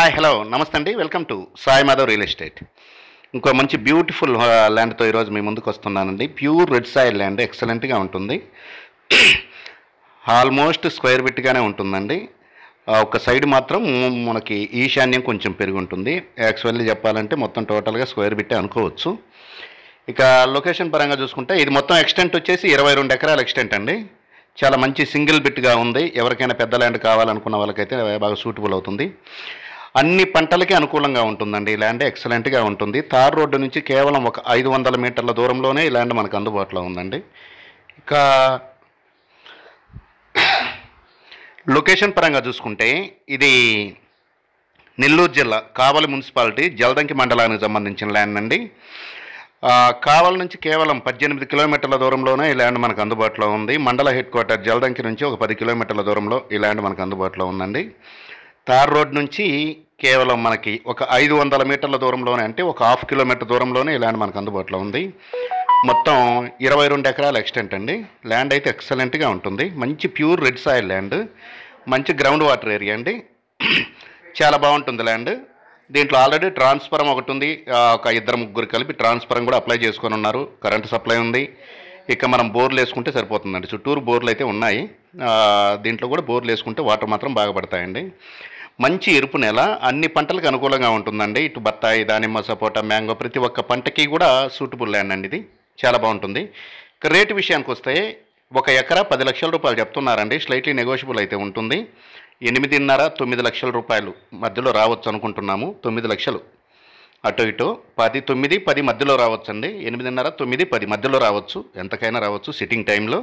Hi hello నమస్తే అండి. Welcome to Sai Madhav real estate. ఇంకో మంచి బ్యూటిఫుల్ ల్యాండ్తో ఈరోజు మీ ముందుకు వస్తున్నానండి. ప్యూర్ రెడ్ సాయిల్ ల్యాండ్, ఎక్సలెంట్గా ఉంటుంది. ఆల్మోస్ట్ స్క్వేర్ బిట్గానే ఉంటుందండి. ఒక సైడ్ మాత్రం మనకి ఈశాన్యం కొంచెం పెరిగి ఉంటుంది. యాక్చువల్లీ చెప్పాలంటే మొత్తం టోటల్గా స్క్వేర్ బిట్టే అనుకోవచ్చు. ఇక లొకేషన్ పరంగా చూసుకుంటే ఇది మొత్తం ఎక్స్టెంట్ వచ్చేసి 22 ఎకరాల ఎక్స్టెంట్ అండి. చాలా మంచి సింగిల్ బిట్గా ఉంది. ఎవరికైనా పెద్ద ల్యాండ్ కావాలనుకున్న వాళ్ళకైతే బాగా సూటబుల్ అవుతుంది. అన్ని పంటలకి అనుకూలంగా ఉంటుందండి. ఈ ల్యాండ్ ఎక్సలెంట్గా ఉంటుంది. తార్ రోడ్డు నుంచి కేవలం ఒక 500 మీటర్ల దూరంలోనే ఈ ల్యాండ్ మనకు అందుబాటులో ఉందండి. ఇక లొకేషన్ పరంగా చూసుకుంటే ఇది నెల్లూరు జిల్లా కావలి మున్సిపాలిటీ జల్దంకి మండలానికి సంబంధించిన ల్యాండ్ అండి. కావలి నుంచి కేవలం 18 కిలోమీటర్ల దూరంలోనే ఈ ల్యాండ్ మనకు అందుబాటులో ఉంది. మండల హెడ్ క్వార్టర్ జల్దంకి నుంచి ఒక 10 కిలోమీటర్ల దూరంలో ఈ ల్యాండ్ మనకు అందుబాటులో ఉందండి. తార్ రోడ్ నుంచి కేవలం మనకి ఒక 500 మీటర్ల దూరంలోనే, అంటే ఒక 1/2 కిలోమీటర్ దూరంలోనే ఈ ల్యాండ్ మనకు అందుబాటులో ఉంది. మొత్తం 22 ఎకరాల ఎక్స్టెంట్ అండి. ల్యాండ్ అయితే ఎక్సలెంట్గా ఉంటుంది. మంచి ప్యూర్ రెడ్ సాయిల్ ల్యాండ్, మంచి గ్రౌండ్ వాటర్ ఏరియా అండి. చాలా బాగుంటుంది ల్యాండ్. దీంట్లో ఆల్రెడీ ట్రాన్స్ఫారం ఒకటి ఉంది. ఒక 2-3 కలిపి ట్రాన్స్ఫారం కూడా అప్లై చేసుకొని ఉన్నారు. కరెంటు సప్లై ఉంది. ఇక మనం బోర్లు వేసుకుంటే సరిపోతుందండి. చుట్టూరు బోర్లు అయితే ఉన్నాయి. దీంట్లో కూడా బోర్లు వేసుకుంటే వాటర్ మాత్రం బాగా పడతాయండి. మంచి ఎరుపు నేల, అన్ని పంటలకు అనుకూలంగా ఉంటుందండి. ఇటు బత్తాయి, దానిమ్మ, సపోటా, మ్యాంగో, ప్రతి ఒక్క పంటకి కూడా సూటబుల్ ల్యాండ్ అండి. ఇది చాలా బాగుంటుంది. ఇక రేటు విషయానికి వస్తే 1 ఎకరా 10 లక్షల రూపాయలు చెప్తున్నారండి. స్లైట్లీ నెగోషియబుల్ అయితే ఉంటుంది. 8.5-9 లక్షల రూపాయలు మధ్యలో రావచ్చు అనుకుంటున్నాము. 9 లక్షలు అటు ఇటు 10, 9, 10 మధ్యలో రావచ్చండి. 8.5, 9, 10 మధ్యలో రావచ్చు. ఎంతకైనా రావచ్చు సిట్టింగ్ టైంలో.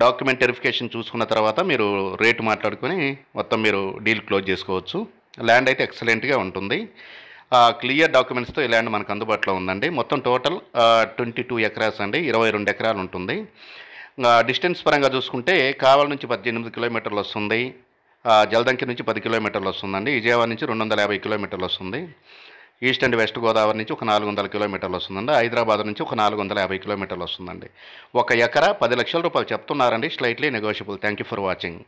డాక్యుమెంట్ వెరిఫికేషన్ చూసుకున్న తర్వాత మీరు రేటు మాట్లాడుకొని మొత్తం మీరు డీల్ క్లోజ్ చేసుకోవచ్చు. ల్యాండ్ అయితే ఎక్సలెంట్గా ఉంటుంది. క్లియర్ డాక్యుమెంట్స్తో ఈ ల్యాండ్ మనకు అందుబాటులో ఉందండి. మొత్తం టోటల్ 22 ఎకరాస్ అండి. 22 ఎకరాలు ఉంటుంది. డిస్టెన్స్ పరంగా చూసుకుంటే కావలి నుంచి 18 కిలోమీటర్లు వస్తుంది. జల్దంకి నుంచి 10 కిలోమీటర్లు వస్తుందండి. విజయవాడ నుంచి 250 కిలోమీటర్లు వస్తుంది. ఈస్ట్ అండ్ వెస్ట్ గోదావరి నుంచి ఒక 400 కిలోమీటర్లు వస్తుందండి. హైదరాబాద్ నుంచి ఒక 450 కిలోమీటర్లు వస్తుందండి. 1 ఎకరా 10 లక్షల రూపాయలు చెప్తున్నారండి. Slightly negotiable. Thank you for watching.